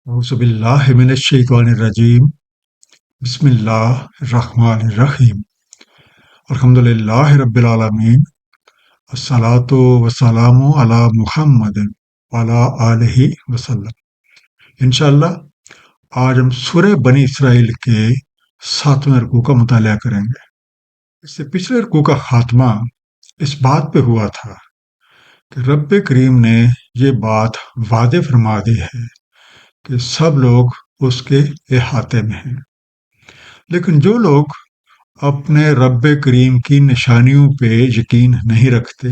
أعوذ بالله من الشيطان الرجيم. بسم الله الرحمن الرحيم. الحمد لله رب العالمين. الصلاة والسلام على محمد وعلى آله وسلم. انشاءاللہ آج ہم سورہ بنی اسرائیل کے 7ویں رکوع کا مطالعہ کریں گے۔ اس سے پچھلے رکوع کا خاتمہ اس بات پہ ہوا تھا کہ رب کریم نے یہ بات واضح فرما دی ہے کہ سب لوگ اس کے احاطے میں ہیں، لیکن جو لوگ اپنے رب کریم کی نشانیوں پہ یقین نہیں رکھتے،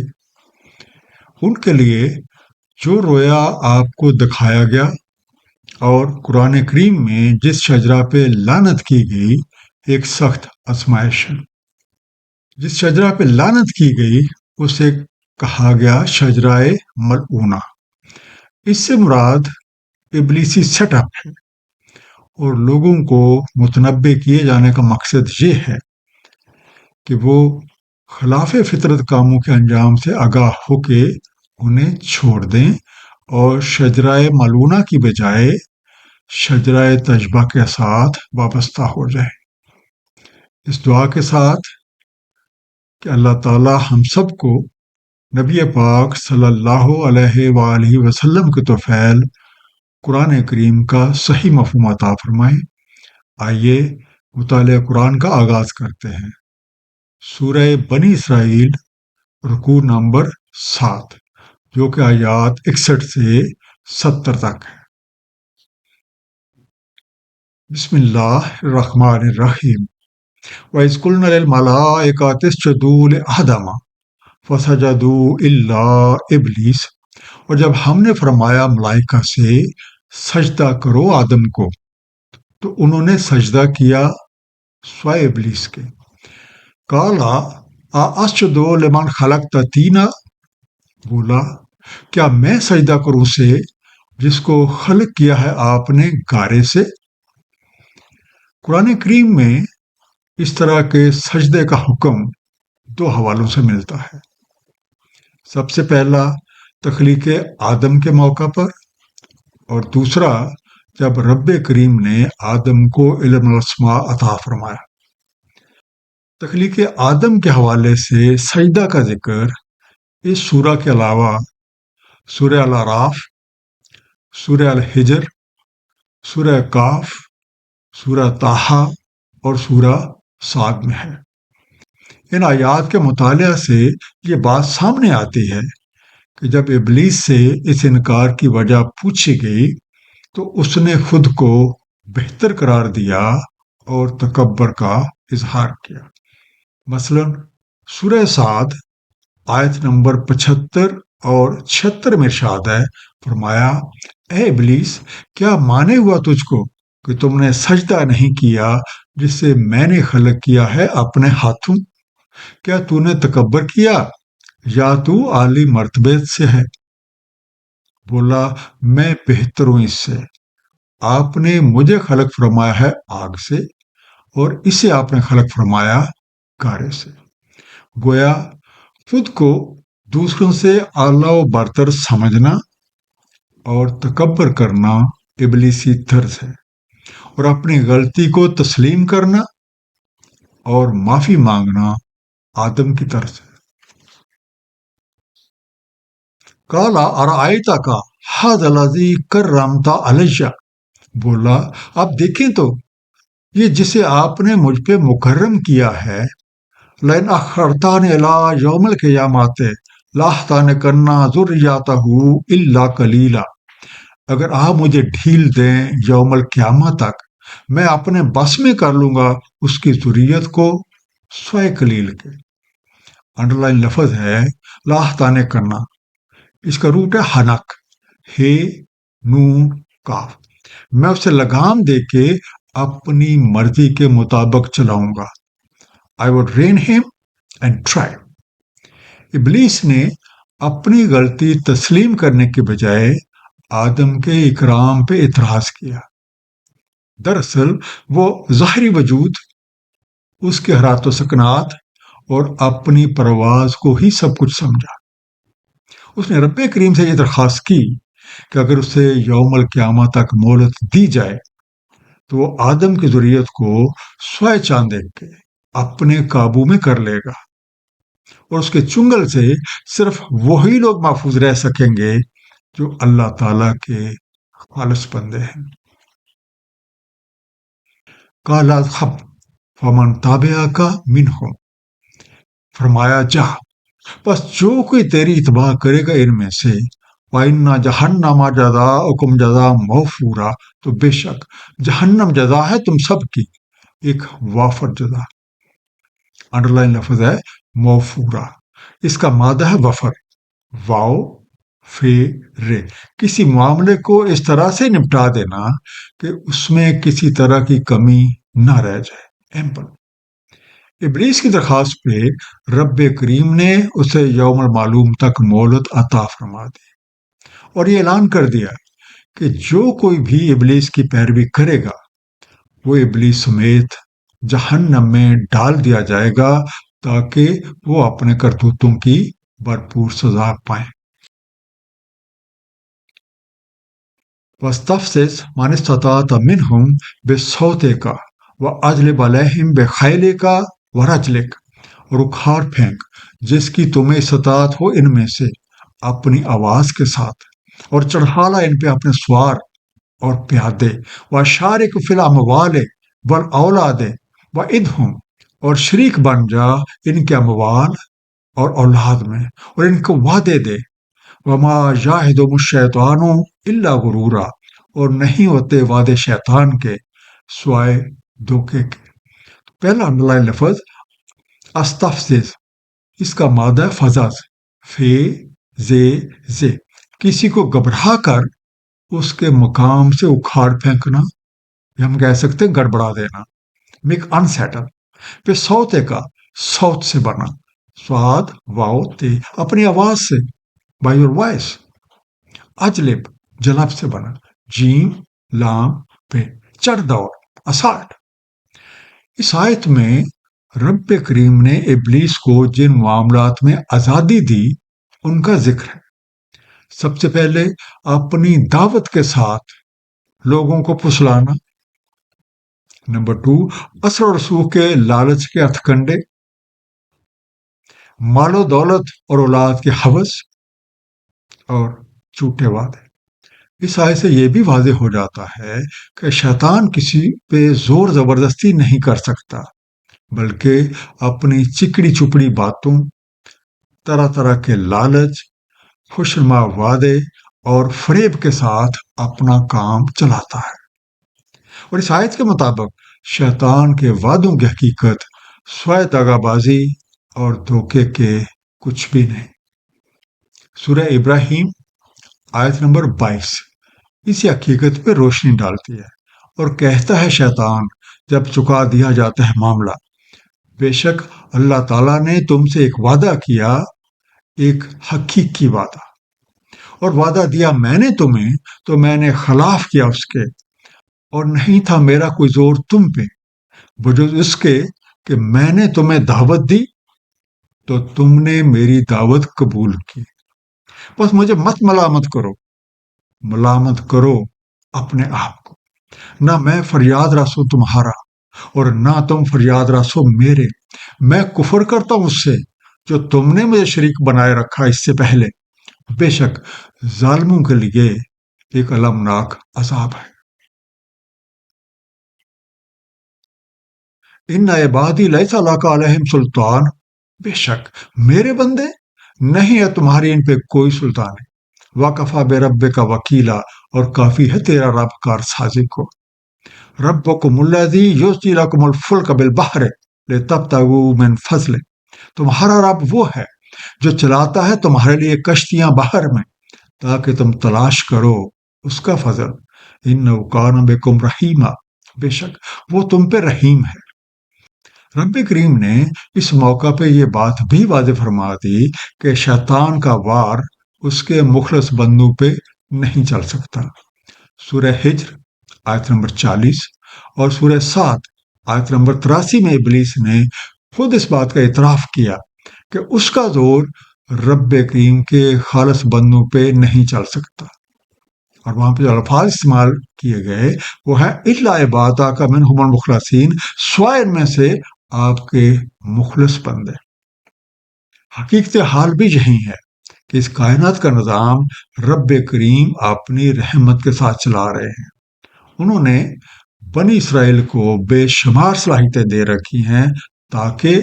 ان کے لیے جو رویا آپ کو دکھایا گیا اور قرآن کریم میں جس شجرہ پہ لعنت کی گئی ایک سخت آزمائش ہے۔ جس شجرہ پہ لعنت کی گئی اسے کہا گیا شجرہ ملعونہ۔ اس سے مراد ابلیسی سیٹ اپ ہے، اور لوگوں کو متنبع کیے جانے کا مقصد یہ ہے کہ وہ خلاف فطرت کاموں کے انجام سے آگاہ ہو کے انہیں چھوڑ دیں اور شجرہ ملعونہ کی بجائے شجرہ تشبہ کے ساتھ وابستہ ہو جائیں۔ اس دعا کے ساتھ کہ اللہ تعالی ہم سب کو نبی پاک صلی اللہ علیہ وآلہ وسلم کے طفیل قرآن کریم کا صحیح مفہوم عطا فرمائے۔ آئیے مطالعہ قرآن کا آغاز کرتے ہیں۔ سورہ بنی اسرائیل رکوع نمبر 7، جو کہ آیات 61 سے 70 تک ہے۔ بسم اللہ الرحمن الرحیم۔ وَإِذْ قُلْنَا لِلْمَلَائِكَةِ اسْجُدُوا لِآدَمَ فَسَجَدُوا إِلَّا إِبْلِيسَ، اور جب ہم نے فرمایا ملائکہ سے سجدہ کرو آدم کو، تو انہوں نے سجدہ کیا سوائے ابلیس کے۔ قَالَ أَأَسْجُدُ لِمَنْ خَلَقْتَ طِينًا، بولا کیا میں سجدہ کروں اسے جس کو خلق کیا ہے آپ نے گارے سے۔ قرآن کریم میں اس طرح کے سجدے کا حکم دو حوالوں سے ملتا ہے۔ سب سے پہلا تخلیق آدم کے موقع پر، اور دوسرا جب رب کریم نے آدم کو علم الاسماء عطا فرمایا۔ تخلیق آدم کے حوالے سے سجدہ کا ذکر اس سورہ کے علاوہ سورہ الاعراف، سورہ الحجر، سورہ کاف، سورہ طٰہٰ اور سورہ صاد میں ہے۔ ان آیات کے مطالعہ سے یہ بات سامنے آتی ہے کہ جب ابلیس سے اس انکار کی وجہ پوچھی گئی تو اس نے خود کو بہتر قرار دیا اور تکبر کا اظہار کیا۔ مثلا سورہ صاد آیت نمبر 75 اور 76 میں ارشاد ہے، فرمایا اے ابلیس، کیا مانے ہوا تجھ کو کہ تم نے سجدہ نہیں کیا جس سے میں نے خلق کیا ہے اپنے ہاتھوں؟ کیا تو نے تکبر کیا یا تو عالی مرتبے سے ہے؟ بولا میں بہتر ہوں اس سے۔ آپ نے مجھے خلق فرمایا ہے آگ سے، اور اسے آپ نے خلق فرمایا گارے سے۔ گویا خود کو دوسروں سے اعلیٰ و برتر سمجھنا اور تکبر کرنا ابلیسی طرز ہے، اور اپنی غلطی کو تسلیم کرنا اور معافی مانگنا آدم کی طرز ہے۔ قَالَ أَرَأَيْتَكَ هَذَا الَّذِي كَرَّمْتَ عَلَيَّ، بولا آپ دیکھیں تو یہ جسے آپ نے مجھ پہ مکرم کیا ہے، لَإِنْ أَخَّرْتَنِي إِلَىٰ يَوْمِ الْقِيَامَةِ لَأَحْتَنِكَنَّ ذُرِّيَّتَهُ إِلَّا قَلِيلًا، اگر آپ مجھے ڈھیل دیں یوم القیامہ تک، میں اپنے بس میں کر لوں گا اس کی ذریت کو سوائے قلیل کے۔ انڈر لائن لفظ ہے لَأَحْتَنِكَنَّ، اس کا روٹ ہے حنک، ہے نون کاف، میں اسے لگام دے کے اپنی مرضی کے مطابق چلاؤں گا۔ I would rein him and try۔ ابلیس نے اپنی غلطی تسلیم کرنے کے بجائے آدم کے اکرام پہ اعتراض کیا۔ دراصل وہ ظاہری وجود، اس کے حیات و سکنات اور اپنی پرواز کو ہی سب کچھ سمجھا۔ اس نے رب کریم سے یہ درخواست کی کہ اگر اسے یوم القیامہ تک مہلت دی جائے تو وہ آدم کی ذریت کو سوائے چاند دیکھ کے اپنے قابو میں کر لے گا، اور اس کے چنگل سے صرف وہی لوگ محفوظ رہ سکیں گے جو اللہ تعالی کے خالص بندے ہیں۔ قال اذهب فمن تابعك منهم، فرمایا جا، بس جو کوئی تیری اتباع کرے گا ان میں سے، وَإِنَّ جَهَنَّمَ جَزَاؤُكُمْ جَزَاءً مَوْفُورًا، تو بے شک جہنم جزا ہے تم سب کی ایک وافر جزا۔ انڈر لائن لفظ ہے موفورا، اس کا مادہ ہے وفر، واؤ فے رے، کسی معاملے کو اس طرح سے نپٹا دینا کہ اس میں کسی طرح کی کمی نہ رہ جائے، ایمپل۔ ابلیس کی درخواست پہ رب کریم نے اسے یوم المعلوم تک مہلت عطا فرما دی اور یہ اعلان کر دیا کہ جو کوئی بھی ابلیس کی پیروی کرے گا وہ ابلیس سمیت جہنم میں ڈال دیا جائے گا تاکہ وہ اپنے کرتوتوں کی بھرپور سزا پائیں۔ وَاسْتَفْزِزْ مَنِ اسْتَطَعْتَ مِنْهُمْ بِصَوْتِكَ وَأَجْلِبْ عَلَيْهِمْ بِخَيْلِكَ وَرَجْلِكَ، اور اکھاڑ پھینک جس کی تمہیں استطاعت ہو ان میں سے اپنی آواز کے ساتھ، اور چڑھا لا ان پہ اپنے سوار اور پیادے، وَشَارِكْ فِي الْأَمْوَالِ وَالْأَوْلَادِ وَعِدْهُمْ، اور شریک بن جا ان کے اموال اور اولاد میں اور ان کو وعدے دے، وَمَا يَعِدُهُمُ الشَّيْطَانُ إِلَّا غُرُورًا، اور نہیں ہوتے وعدے شیطان کے سوائے دھوکے کے۔ پہلا انڈرلائن لفظ استفزز، اس کا مادہ فضا سے، فے زے زے، کسی کو گھبرا کر اس کے مقام سے اکھاڑ پھینکنا، یا ہم کہہ سکتے ہیں گڑبڑا دینا، میک انسیٹل۔ پھر سوتے کا، سوت سے بنا، سواد واؤ تے، اپنی آواز سے، بائی یور وائس۔ اجلب، جلب سے بنا، جیم لام پہ، چڑھ دوڑ، اسالٹ۔ اس آیت میں رب کریم نے ابلیس کو جن معاملات میں آزادی دی ان کا ذکر ہے۔ سب سے پہلے اپنی دعوت کے ساتھ لوگوں کو پھسلانا، نمبر 2 اثر و رسوخ کے لالچ کے ہتھ کنڈے، مال و دولت اور اولاد کے حوث، اور جھوٹے وعدے۔ اس آیت سے یہ بھی واضح ہو جاتا ہے کہ شیطان کسی پہ زور زبردستی نہیں کر سکتا، بلکہ اپنی چکڑی چپڑی باتوں، طرح طرح کے لالچ، خوشنما وعدے اور فریب کے ساتھ اپنا کام چلاتا ہے۔ اور اس آیت کے مطابق شیطان کے وعدوں کی حقیقت سوائے دغا بازی اور دھوکے کے کچھ بھی نہیں۔ سورہ ابراہیم آیت نمبر 22 اسی حقیقت پہ روشنی ڈالتی ہے اور کہتا ہے شیطان جب چکا دیا جاتا ہے معاملہ، بے شک اللہ تعالیٰ نے تم سے ایک وعدہ کیا، ایک حقیقی وعدہ، اور وعدہ دیا میں نے تمہیں تو میں نے خلاف کیا اس کے، اور نہیں تھا میرا کوئی زور تم پہ بجز اس کے کہ میں نے تمہیں دعوت دی تو تم نے میری دعوت قبول کی۔ بس مجھے مت ملامت کرو، ملامت کرو اپنے آپ کو، نہ میں فریاد رسوں تمہارا اور نہ تم فریاد رسو میرے۔ میں کفر کرتا ہوں اس سے جو تم نے مجھے شریک بنائے رکھا اس سے پہلے، بے شک ظالموں کے لیے ایک المناک عذاب ہے۔ ان عبادی لیس لک علیہم سلطان، بے شک میرے بندے نہیں ہے تمہاری ان پہ کوئی سلطان ہے، وَكَفَىٰ بِرَبِّكَ وَكِيلًا، اور کافی ہے تیرا رب کارسازی کو۔ رَبُّكُمُ الَّذِي يُزْجِي لَكُمُ الْفُلْكَ بِالْبَحْرِ لِتَبْتَغُوا مِنْ فَضْلِهِ، تمہارا رب وہ ہے جو چلاتا ہے تمہارے لیے کشتیاں بحر میں تاکہ تم تلاش کرو اس کا فضل۔ إِنَّهُ كَانَ بِكُمْ رَحِيمًا، بے شک وہ تم پہ رحیم ہے۔ رب کریم نے اس موقع پہ یہ بات بھی واضح فرما دی کہ شیطان کا وار اس کے مخلص بندوں پہ نہیں چل سکتا۔ سورہ ہجر آیت نمبر 40 اور سورہ 7 آیت نمبر 83 میں ابلیس نے خود اس بات کا اعتراف کیا کہ اس کا زور رب کریم کے خالص بندوں پہ نہیں چل سکتا۔ اور وہاں پہ جو الفاظ استعمال کیے گئے وہ ہے الا عبادک منہم المخلصین، سوائے ان میں سے آپ کے مخلص بندے۔ حقیقت حال بھی یہی ہے کہ اس کائنات کا نظام رب کریم اپنی رحمت کے ساتھ چلا رہے ہیں۔ انہوں نے بنی اسرائیل کو بے شمار صلاحیتیں دے رکھی ہیں تاکہ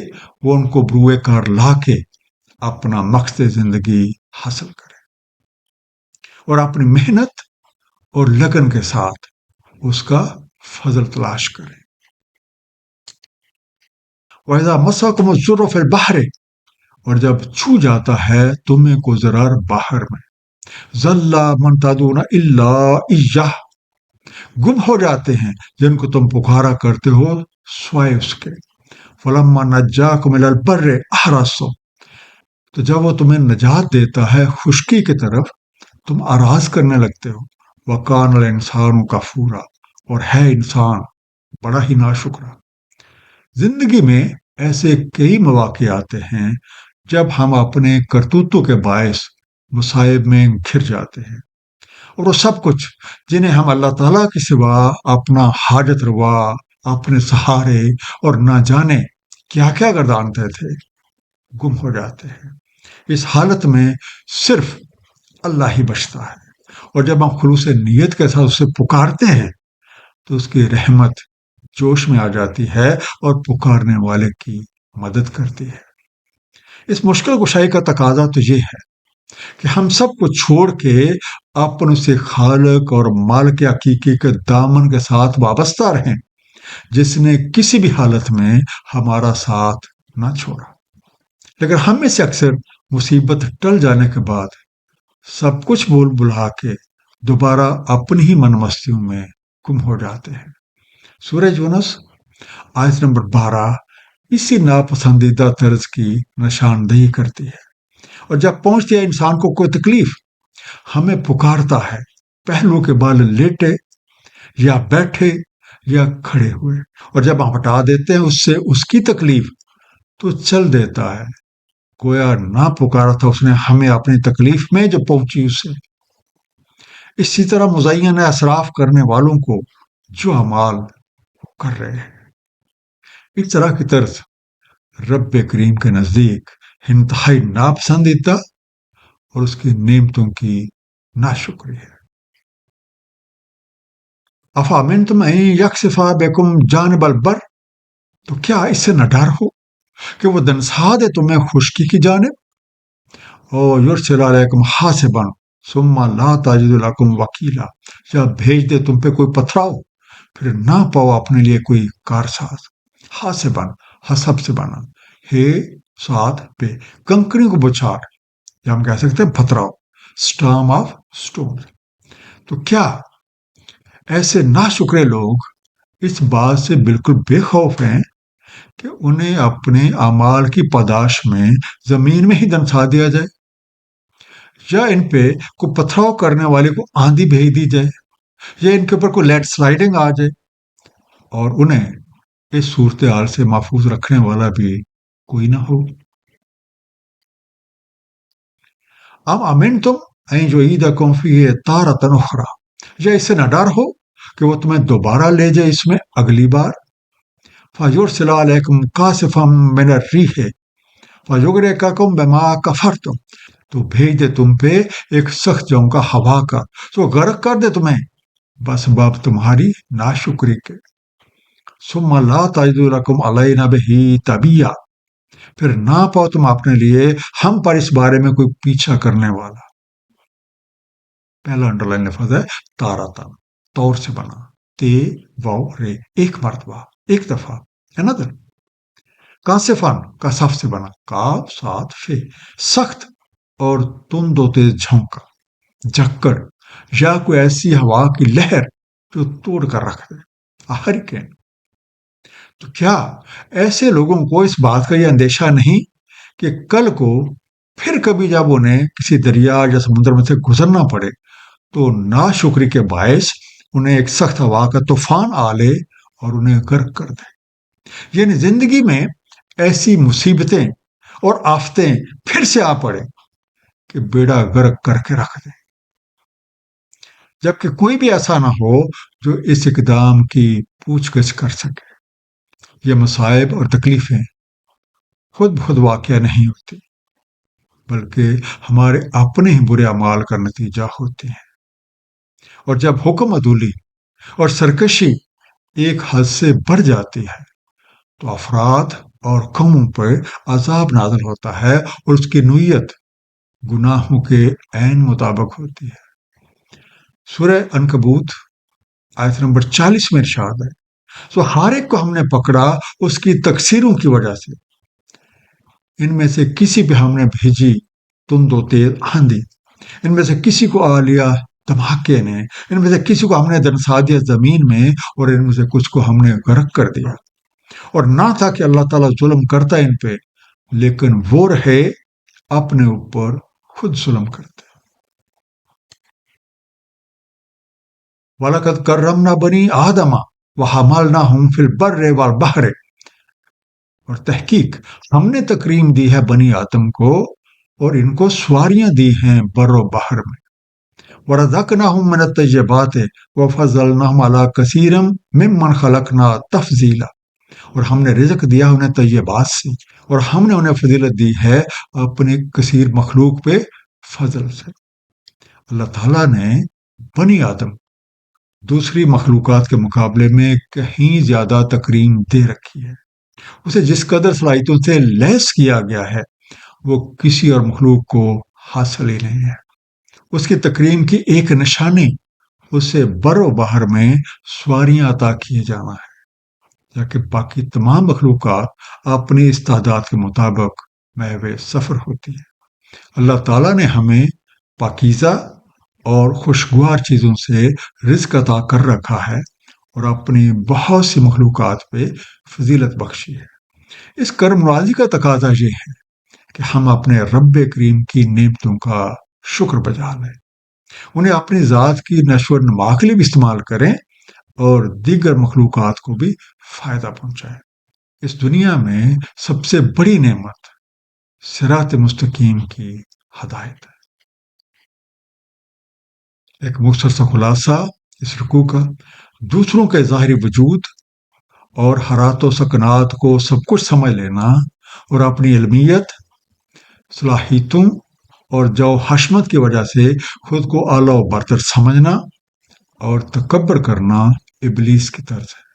وہ ان کو بروئے کار لا کے اپنا مقصد زندگی حاصل کریں اور اپنی محنت اور لگن کے ساتھ اس کا فضل تلاش کریں۔ وَإِذَا مَسَّكُمُ الضُّرُّ فِي الْبَحْرِ، اور جب چھو جاتا ہے تمہیں کو ضرر باہر میں، ظَلَّ مَن تَدْعُونَ إِلَّا إِيَّاهُ، گم ہو جاتے ہیں جن کو تم پکارا کرتے ہو سوائے اس کے، فَلَمَّا نَجَّاكُمْ إِلَى الْبَرِّ أَحْرَصْتُمْ، تو جب وہ تمہیں نجات دیتا ہے خشکی کی طرف تم آراز کرنے لگتے ہو۔ وَكَانَ الْإِنسَانُ كَفُورًا، اور ہے انسان بڑا ہی ناشکرا۔ زندگی میں ایسے کئی مواقع آتے ہیں جب ہم اپنے کرتوتوں کے باعث مصائب میں گھر جاتے ہیں، اور وہ سب کچھ جنہیں ہم اللہ تعالیٰ کے سوا اپنا حاجت روا، اپنے سہارے اور نہ جانے کیا کیا گردانتے تھے، گم ہو جاتے ہیں۔ اس حالت میں صرف اللہ ہی بچتا ہے، اور جب ہم خلوص نیت کے ساتھ اسے پکارتے ہیں تو اس کی رحمت جوش میں آ جاتی ہے اور پکارنے والے کی مدد کرتی ہے۔ اس مشکل کشائی کا تقاضا تو یہ ہے کہ ہم سب کو چھوڑ کے اپنے سے خالق اور مالک حقیقی کے دامن کے ساتھ وابستہ رہیں، جس نے کسی بھی حالت میں ہمارا ساتھ نہ چھوڑا۔ لیکن ہم میں سے اکثر مصیبت ٹل جانے کے بعد سب کچھ بول بلا کے دوبارہ اپنی ہی من مستیوں میں گم ہو جاتے ہیں۔ سورہ یونس آیت نمبر 12 اسی ناپسندیدہ طرز کی نشاندہی کرتی ہے۔ اور جب پہنچتی ہے انسان کو کوئی تکلیف، ہمیں پکارتا ہے پہلو کے بال لیٹے یا بیٹھے یا کھڑے ہوئے، اور جب ہم ہٹا دیتے ہیں اس سے اس کی تکلیف تو چل دیتا ہے گویا نہ پکارا تھا اس نے ہمیں اپنی تکلیف میں جو پہنچی اسے۔ اسی طرح مزین اسراف کرنے والوں کو جو اعمال کر رہے ہیں، اس طرح کی طرز رب کریم کے نزدیک انتہائی ناپسندیدہ اور اس کی نعمتوں کی ناشکری ہے۔ افامنتم ان یخسف بکم جانب البر، تو کیا اس سے نہ ڈر ہو کہ وہ دنسا دے تمہیں خشکی کی جانب، اور یرسل علیکم حاسبا ثم لا تجد لکم وکیلا، یا بھیج دے تم پہ کوئی پتھراؤ پھر نہ پاؤ اپنے لیے کوئی کارساز۔ حاسبا حسب سے بنا، ہے ساتھ پہ کنکری کو بچھاڑ، یا ہم کہہ سکتے ہیں پتھراؤ، سٹارم آف سٹون۔ تو کیا ایسے ناشکرے لوگ اس بات سے بالکل بے خوف ہیں کہ انہیں اپنے اعمال کی پاداش میں زمین میں ہی دنسا دیا جائے، یا ان پہ کوئی پتھراؤ کرنے والے کو آندھی بھیج دی جائے، یا ان کے اوپر کوئی لینڈ سلائڈنگ آ جائے، اور انہیں اس صورتحال سے محفوظ رکھنے والا بھی کوئی نہ ہو۔ ام امن تم این جو عید فی تارۃ اخری، یا اس سے نہ ڈر ہو کہ وہ تمہیں دوبارہ لے جائے اس میں اگلی بار۔ فَيُرْسِلَ عَلَيْكُمْ قَاصِفًا مِنَ الرِّيحِ فَيُغْرِقَكُمْ بِمَا كَفَرْتُمْ، تو بھیج دے تم پہ ایک سخت جھونکا کا ہوا کا تو غرق کر دے تمہیں بس باب تمہاری ناشکری کے۔ ثُمَّ لَا تَجِدُوا لَكُمْ عَلَيْنَا بِهِ تَبِيًّا، پھر نہ پاؤ تم اپنے لیے ہم پر اس بارے میں کوئی پیچھا کرنے والا۔ پہلا انڈر لائن لفظ ہے تاراتن، طور سے بنا، تے واو رے، ایک مرتبہ، ایک دفعہ، another۔ کاسفن کا صف سے بنا، کاف سات فے، سخت اور تند و تیز جھونکا، جھکڑ، یا کوئی ایسی ہوا کی لہر جو توڑ کر رکھ دے، ہریکین۔ تو کیا ایسے لوگوں کو اس بات کا یہ اندیشہ نہیں کہ کل کو پھر کبھی جب انہیں کسی دریا یا سمندر میں سے گزرنا پڑے تو ناشکری کے باعث انہیں ایک سخت ہوا کا طوفان آ لے اور انہیں غرق کر دے؟ یعنی زندگی میں ایسی مصیبتیں اور آفتیں پھر سے آ پڑے کہ بیڑا غرق کر کے رکھ دیں۔ جبکہ کوئی بھی ایسا نہ ہو جو اس اقدام کی پوچھ گچھ کر سکے۔ یہ مصائب اور تکلیفیں خود بخود واقع نہیں ہوتی، بلکہ ہمارے اپنے ہی برے اعمال کا نتیجہ ہوتے ہیں۔ اور جب حکم عدولی اور سرکشی ایک حد سے بڑھ جاتی ہے تو افراد اور قوموں پر عذاب نازل ہوتا ہے، اور اس کی نوعیت گناہوں کے عین مطابق ہوتی ہے۔ سورہ عنکبوت آیت نمبر 40 میں ارشاد ہے، سو ہر ایک کو ہم نے پکڑا اس کی تقصیروں کی وجہ سے۔ ان میں سے کسی پہ ہم نے بھیجی تند و تیز آندھی، ان میں سے کسی کو آ لیا دھماکے نے، ان میں سے کسی کو ہم نے دنسا دیا زمین میں، اور ان میں سے کچھ کو ہم نے غرق کر دیا۔ اور نہ تھا کہ اللہ تعالیٰ ظلم کرتا ان پہ، لیکن وہ رہے اپنے اوپر خود ظلم کرتے۔ وَلَقَدْ كَرَّمْنَا بَنِي آدَمَ وَحَمَلْنَاهُمْ فِي الْبَرِّ وَالْبَحْرِ، اور تحقیق ہم نے تکریم دی ہے بنی آدم کو، اور ان کو سواریاں دی ہیں بر و بحر میں۔ وَرَزَقْنَاهُم مِّنَ الطَّيِّبَاتِ وَفَضَّلْنَاهُمْ عَلَىٰ كَثِيرٍ مِّمَّنْ خَلَقْنَا تَفْضِيلًا، اور ہم نے رزق دیا انہیں طیبات سے، اور ہم نے انہیں فضیلت دی ہے اپنے کثیر مخلوق پہ فضل سے۔ اللہ تعالیٰ نے بنی آدم دوسری مخلوقات کے مقابلے میں کہیں زیادہ تکریم دے رکھی ہے۔ اسے جس قدر صلاحیتوں سے لیس کیا گیا ہے وہ کسی اور مخلوق کو حاصل ہی نہیں ہے۔ اس کی تکریم کی ایک نشانی اسے بر و بحر میں سواریاں عطا کیے جانا ہے، جبکہ باقی تمام مخلوقات اپنی استعداد کے مطابق محو سفر ہوتی ہے۔ اللہ تعالیٰ نے ہمیں پاکیزہ اور خوشگوار چیزوں سے رزق عطا کر رکھا ہے، اور اپنی بہت سی مخلوقات پہ فضیلت بخشی ہے۔ اس کرم نوازی کا تقاضا یہ ہے کہ ہم اپنے رب کریم کی نعمتوں کا شکر بجا لیں، انہیں اپنی ذات کی نشو و نما کے لیے بھی استعمال کریں، اور دیگر مخلوقات کو بھی فائدہ پہنچائیں۔ اس دنیا میں سب سے بڑی نعمت صراط مستقیم کی ہدایت ہے۔ ایک مختصر خلاصہ اس رکوع کا: دوسروں کے ظاہری وجود اور حرات و سکنات کو سب کچھ سمجھ لینا، اور اپنی علمیت، صلاحیتوں اور جو حشمت کی وجہ سے خود کو اعلیٰ و برتر سمجھنا اور تکبر کرنا ابلیس کی طرز ہے۔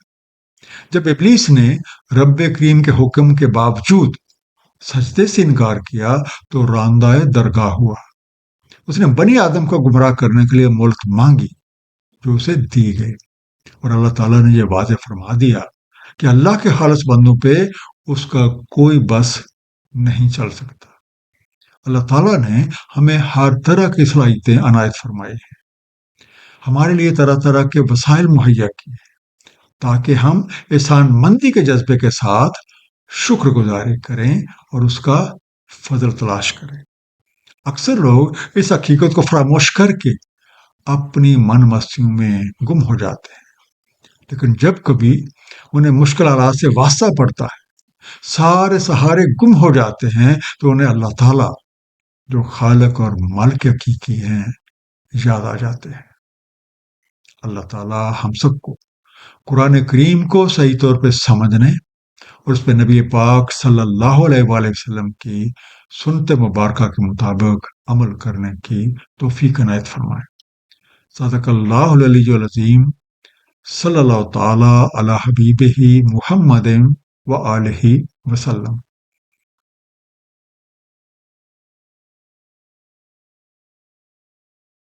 جب ابلیس نے رب کریم کے حکم کے باوجود سجدے سے انکار کیا تو راندہ درگاہ ہوا۔ اس نے بنی آدم کو گمراہ کرنے کے لیے مہلت مانگی جو اسے دی گئی، اور اللہ تعالیٰ نے یہ واضح فرما دیا کہ اللہ کے خالص بندوں پہ اس کا کوئی بس نہیں چل سکتا۔ اللہ تعالیٰ نے ہمیں ہر طرح کی صلاحیتیں عنایت فرمائی ہیں، ہمارے لیے طرح طرح کے وسائل مہیا کیے تاکہ ہم احسان مندی کے جذبے کے ساتھ شکر گزاری کریں اور اس کا فضل تلاش کریں۔ اکثر لوگ اس حقیقت کو فراموش کر کے اپنی من مستیوں میں گم ہو جاتے ہیں، لیکن جب کبھی انہیں مشکل حالات سے واسطہ پڑتا ہے، سارے سہارے گم ہو جاتے ہیں، تو انہیں اللہ تعالیٰ جو خالق اور مالک حقیقی ہیں یاد آ جاتے ہیں۔ اللہ تعالیٰ ہم سب کو قرآن کریم کو صحیح طور پہ سمجھنے اور اس پہ نبی پاک صلی اللہ علیہ وآلہ وسلم کی سنت مبارکہ کے مطابق عمل کرنے کی توفیق عنایت فرمائے۔ صدق اللہ العلی العظیم، صلی اللہ تعالی علی حبیبہ محمد و آلہ وسلم۔